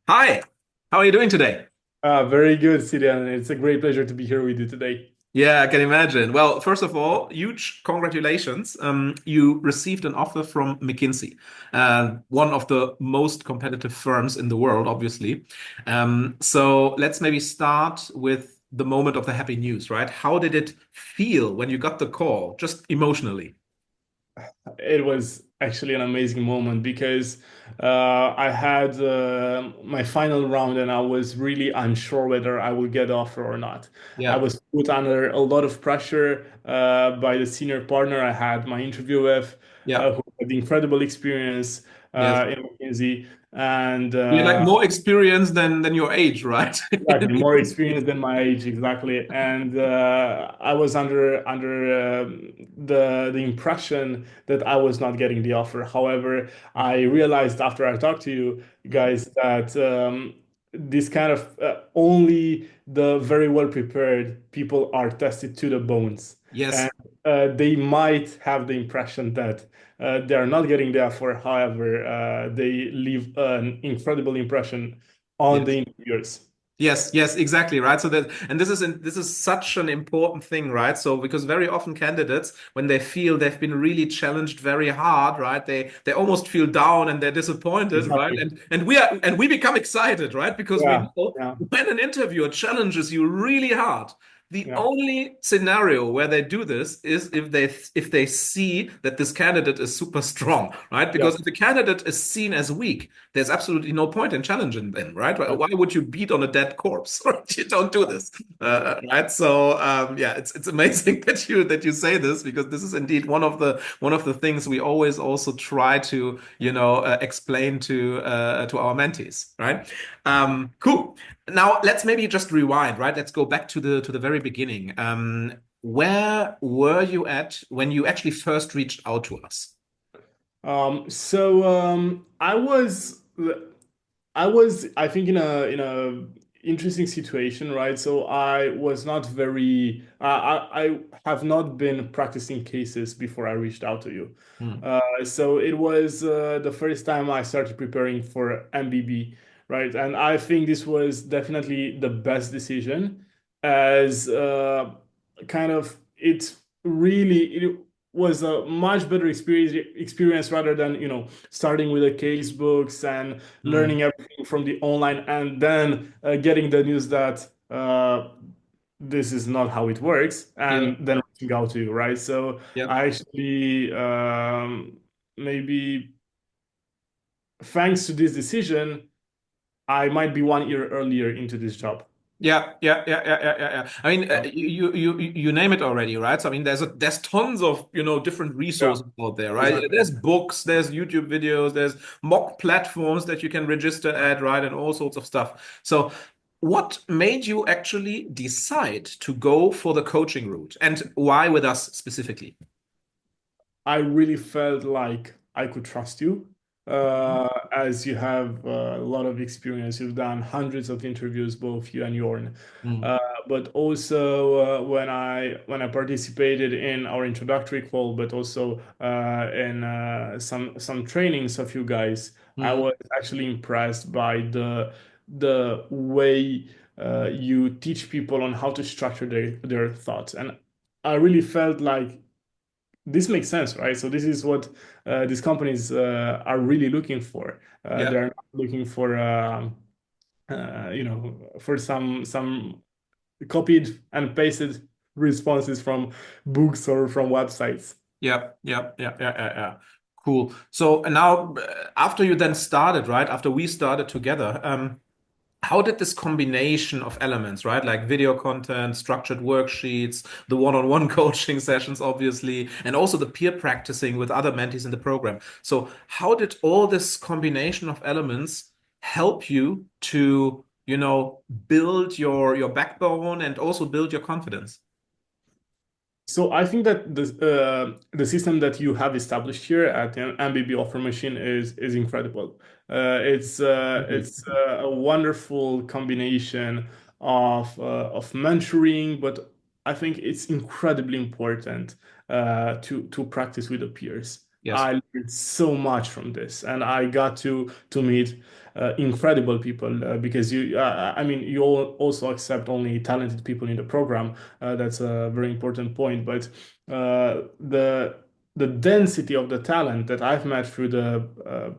Hi, how are you doing today? Very good, Sidian. It's a great pleasure to be here with you today. Yeah, I can imagine. Well, first of all, huge congratulations. You received an offer from McKinsey, one of the most competitive firms in the world, obviously. So let's maybe start with the moment of the happy news, right? How did it feel when you got the call, just emotionally? It was actually an amazing moment because I had my final round and I was really unsure whether I would get the offer or not. I Yeah, was put under a lot of pressure by the senior partner I had my interview with, yeah, who had incredible experience yes. in McKinsey. And You're like more experienced than your age, right? Exactly, more experience than my age, exactly. And I was under the impression that I was not getting the offer. However, I realized after I talked to you guys that this kind of only the very well prepared people are tested to the bones, and Yes, they might have the impression that they are not getting the offer. However, they leave an incredible impression on the yes. interviewers. Yes, yes, exactly, right. So that, and this is such an important thing, right? So because very often candidates, when they feel they've been really challenged very hard, right, they almost feel down and they're disappointed, right? Exactly. And we become excited, right? Because we Yeah. know Yeah. when an interviewer challenges you really hard, the Yeah. only scenario where they do this is if they see that this candidate is super strong, right? Yeah. Because if the candidate is seen as weak, there's absolutely no point in challenging them, right? Yeah. Why would you beat on a dead corpse? You don't do this, right? So yeah, it's amazing that you say this because this is indeed one of the things we always also try to explain to our mentees, right? Cool. Now let's maybe just rewind, right? Let's go back to the very beginning. Where were you at when you actually first reached out to us? I was I think in a interesting situation, right? So I was not very I have not been practicing cases before I reached out to you. Hmm. So it was the first time I started preparing for MBB, right? And I think this was definitely the best decision as kind of it was a much better experience rather than starting with the case books and Hmm. learning everything from the online and then getting the news that this is not how it works Yeah. and then reaching out to you, right? So Yeah. I actually maybe thanks to this decision, I might be 1 year earlier into this job. Yeah, yeah, yeah, yeah, yeah, yeah, yeah. I mean, Yeah. you name it already, right? So I mean, there's tons of different Yeah, resources out there, right? exactly. There's books, there's YouTube videos, there's mock platforms that you can register at, right, and all sorts of stuff. So, what made you actually decide to go for the coaching route, and why with us specifically? I really felt like I could trust you, as you have a lot of experience. You've done hundreds of interviews, both you and Jorn. Mm, Uh, but also when I participated in our introductory call, but also in some trainings of you guys, I mm, was actually impressed by the way you teach people on how to structure their thoughts, and I really felt like this makes sense, right? So this is what these companies are really looking for. yeah. They're not looking for for some copied and pasted responses from books or from websites. Yeah, yeah, yeah, yeah, yeah, yeah. Cool. So now, after you then started, right? After we started together, how did this combination of elements, right? Like video content, structured worksheets, the one-on-one coaching sessions, obviously, and also the peer practicing with other mentees in the program. So how did all this combination of elements help you to, build your backbone and also build your confidence? So I think that the system that you have established here at the MBB Offer Machine is incredible. It's a wonderful combination of mentoring, but I think it's incredibly important to practice with the peers. Yes. I learned so much from this, and I got to meet incredible people because I mean, you all also accept only talented people in the program. That's a very important point. But the density of the talent that I've met through the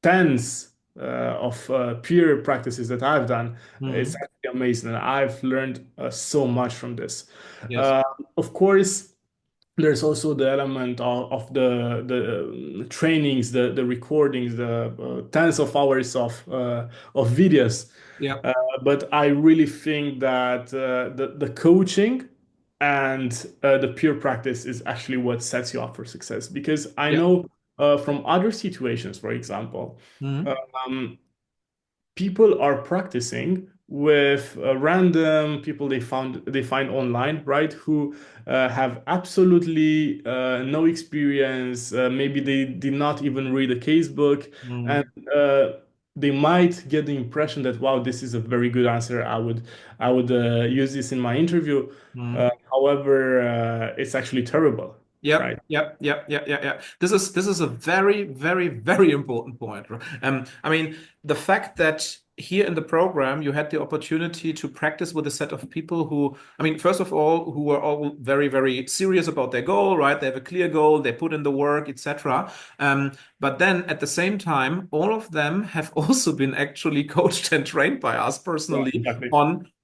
tens of peer practices that I've done, it's Mhm. actually amazing, and I've learned so much from this. Yes. Uh, of course, there's also the element of the trainings, the recordings, the tens of hours of videos. Yeah. Uh, but I really think that the coaching and the peer practice is actually what sets you up for success. Because I Yeah. know from other situations, for example, Mhm. um, people are practicing with random people they find online, right? Who have absolutely no experience. Maybe they did not even read a case book, and Mhm. uh, they might get the impression that wow, this is a very good answer. I would use this in my interview. Mhm. However, it's actually terrible, Yep, right? yep, yep, yep, yep, yep. This is a very, very, very important point. Right? I mean, the fact that here in the program you had the opportunity to practice with a set of people who, I mean, first of all, who were all very, very serious about their goal, right? They have a clear goal, they put in the work, etc. But then at the same time, all of them have also been actually coached and trained by us Yeah, personally exactly.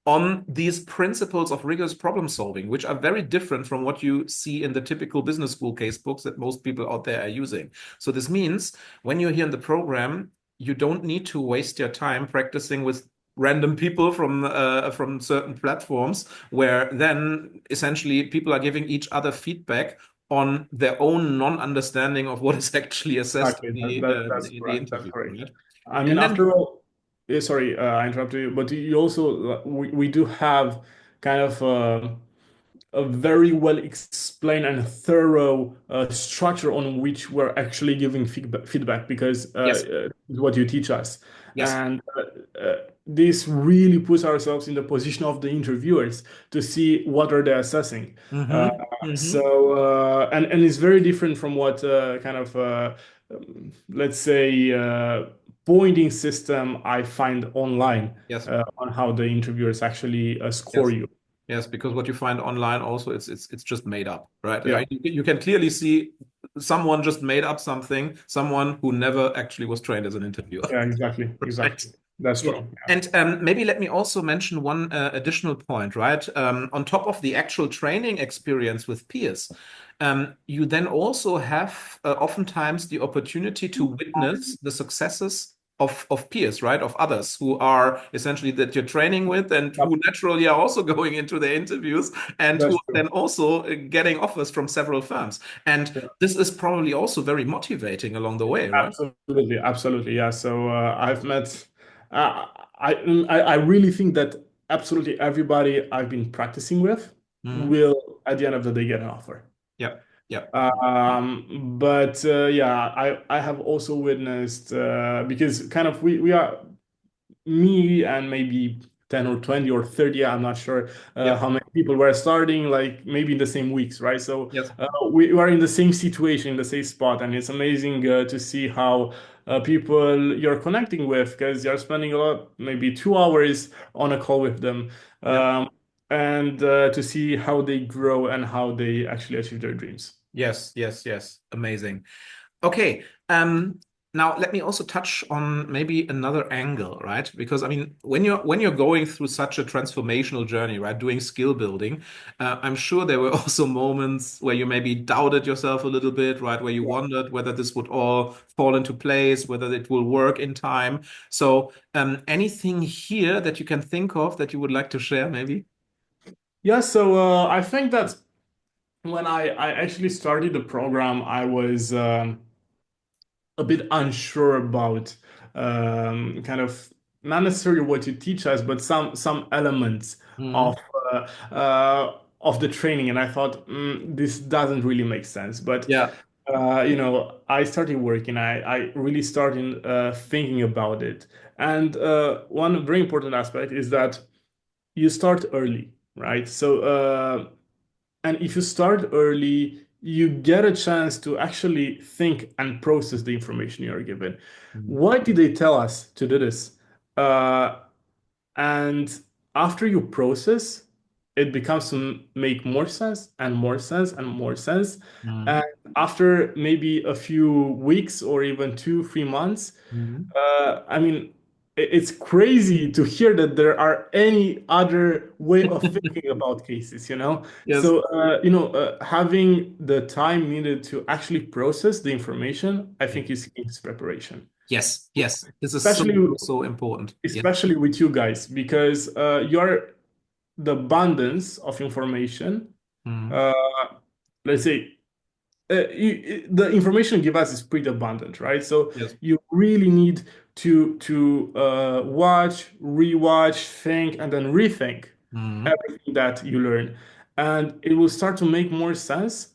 on these principles of rigorous problem solving, which are very different from what you see in the typical business school case books that most people out there are using. So this means when you're here in the program, you don't need to waste your time practicing with random people from certain platforms, where then essentially people are giving each other feedback on their own non-understanding of what is actually assessed Exactly. That's in the correct. That's interview, correct. right? I mean, And then after all, sorry, I interrupted you, but you also we do have kind of a very well explained and thorough structure on which we're actually giving feedback because yes, what you teach us. yes. And this really puts ourselves in the position of the interviewers to see what are they assessing. Uh, Mm-hmm. Mm-hmm. and it's very different from what kind of let's say pointing system I find online Yes. on how the interviewers actually score Yes. you. Yes, because what you find online also it's just made up, right? Yeah. You can clearly see someone just made up something, someone who never actually was trained as an interviewer. Yeah, exactly, Right. exactly. That's Yeah. true. Yeah. And maybe let me also mention one additional point, right? On top of the actual training experience with peers, you then also have oftentimes the opportunity to witness the successes of peers, right? Of others who are essentially that you're training with and Yep, who naturally are also going into the interviews and who that's are true. then also getting offers from several firms. And Yeah. this is probably also very motivating along the way, right? Absolutely, absolutely. Yeah. So I've met. Uh, I really think that absolutely everybody I've been practicing with Mhm. will at the end of the day get an offer. Yep. Yep. But yeah, I have also witnessed because kind of we are me and maybe 10 or 20 or 30, I'm not sure Yep. how many people were starting, like maybe in the same weeks, right? So Yes. we were in the same situation, in the same spot, and it's amazing to see how people you're connecting with because you're spending a lot, maybe 2 hours on a call with them, Yep. um, and to see how they grow and how they actually achieve their dreams. Yes, yes, yes. Amazing. Okay. Now let me also touch on maybe another angle, right? Because I mean, when you're going through such a transformational journey, right, doing skill building, I'm sure there were also moments where you maybe doubted yourself a little bit, right? Where you Yeah. wondered whether this would all fall into place, whether it will work in time. So, anything here that you can think of that you would like to share, maybe? Yeah, so I think that when I actually started the program, I was a bit unsure about kind of not necessarily what you teach us, but some elements of Mhm. uh, of the training, and I thought this doesn't really make sense. But Yeah. I started working. I really started thinking about it, and one very important aspect is that you start early, right? So and if you start early, you get a chance to actually think and process the information you are given. Mhm. Why did they tell us to do this? Uh, and after you process, it becomes to make more sense and more sense and more sense. And Mhm. after maybe a few weeks or even 2, 3 months, Mhm. I mean, it's crazy to hear that there are any other way of thinking about cases, you know? Yes. So, having the time needed to actually process the information, I Yeah. think is key to preparation. Yes. Yes. This is so, Especially, so important. Yeah. especially with you guys, because you're the abundance of information. Mhm. Uh, let's say the information you give us is pretty abundant, right? So Yes. you really need to watch, rewatch, think, and then rethink Mhm. everything that you learn, and it will start to make more sense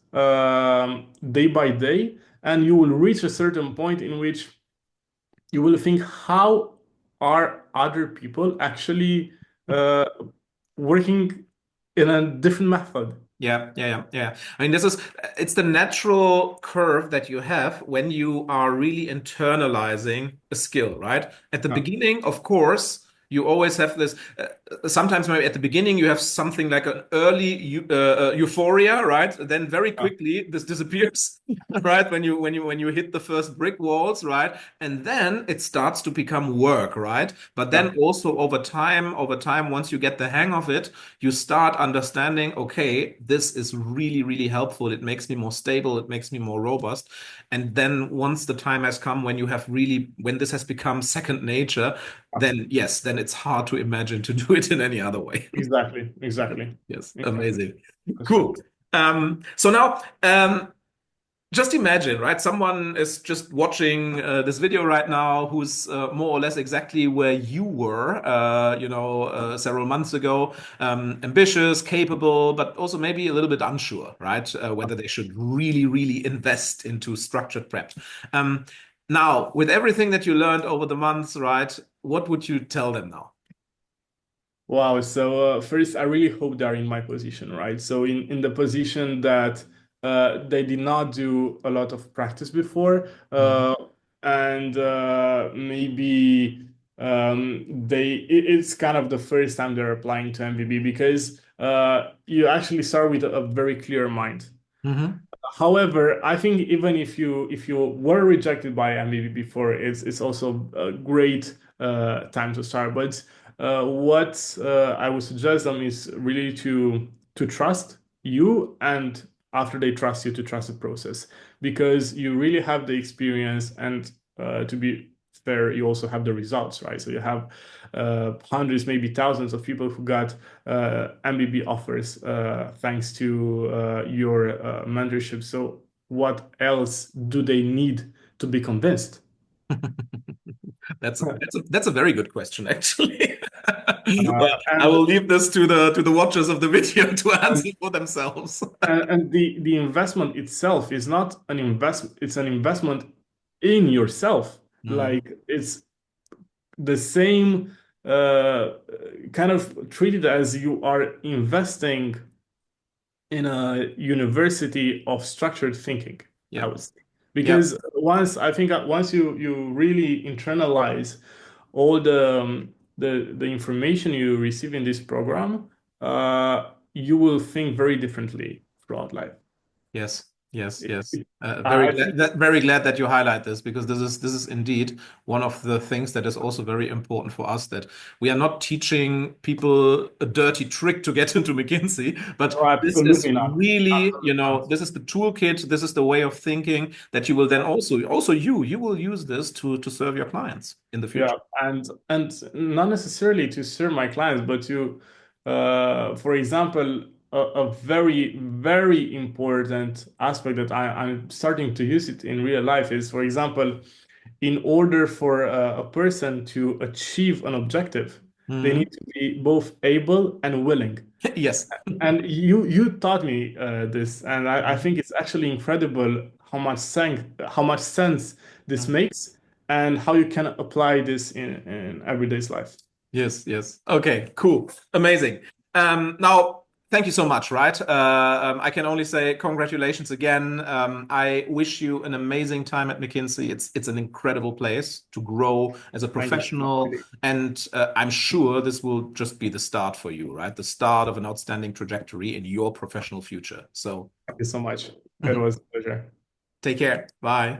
day by day, and you will reach a certain point in which you will think, how are other people actually uh, working in a different method? Yeah, yeah, yeah, yeah. I mean, it's the natural curve that you have when you are really internalizing a skill, right? At the Yeah, beginning, of course, you always have this. Sometimes maybe at the beginning you have something like an early euphoria, right? Then very yeah, quickly this disappears, right? When you hit the first brick walls, right? And then it starts to become work, right? But yeah, then also over time, once you get the hang of it, you start understanding, okay, this is really, really helpful. It makes me more stable. It makes me more robust. And then once the time has come when this has become second nature, yeah. then yes, then it's hard to imagine to do it in any other way. Exactly, exactly, Yes, exactly. amazing. That's true. Cool. So now, just imagine, right? Someone is just watching this video right now who's more or less exactly where you were, several months ago. Ambitious, capable, but also maybe a little bit unsure, right? Whether they should really, really invest into structured prep. Um, Now, with everything that you learned over the months, right? What would you tell them now? Wow. So first, I really hope they're in my position, right? So in the position that they did not do a lot of practice before, Mhm. and maybe it's kind of the first time they're applying to MBB, because you actually start with a very clear mind. Mhm. However, I think even if you were rejected by MBB before, it's also a great time to start. But what I would suggest them is really to trust you, and after they trust you, to trust the process, because you really have the experience, and to be fair, you also have the results, right? So you have hundreds, maybe thousands of people who got MBB offers thanks to your mentorship. So what else do they need to be convinced? That's a very good question, actually. Uh, Well, I and will leave this to the watchers of the video to and answer for themselves. and the investment itself is not an investment; it's an investment in yourself. Mm, Like, it's the same kind of treated as you are investing in a university of structured thinking, I yeah, would say. yeah. Because once you really internalize all the information you receive in this program, you will think very differently throughout life. Yes, yes, yes. I think, Very glad that you highlight this because this is indeed one of the things that is also very important for us, that we are not teaching people a dirty trick to get into McKinsey, but oh, this is absolutely not. really, Absolutely not. this is the toolkit, this is the way of thinking that you will then also you will use this to serve your clients in the Yeah, future. and not necessarily to serve my clients, but to, for example, a very, very important aspect that I'm starting to use it in real life is, for example, in order for a person to achieve an objective, they Mhm. need to be both able and willing. Yes. And you taught me this, and I think it's actually incredible how much sense this Mhm. makes, and how you can apply this in everyday's life. Yes, yes. Okay, cool. Amazing. Now, thank you so much, right? I can only say congratulations again. I wish you an amazing time at McKinsey. It's an incredible place to grow as a Thank you so much. professional, and I'm sure this will just be the start for you, right? The start of an outstanding trajectory in your professional future. So Thank you so much. It was a pleasure. take care. Bye.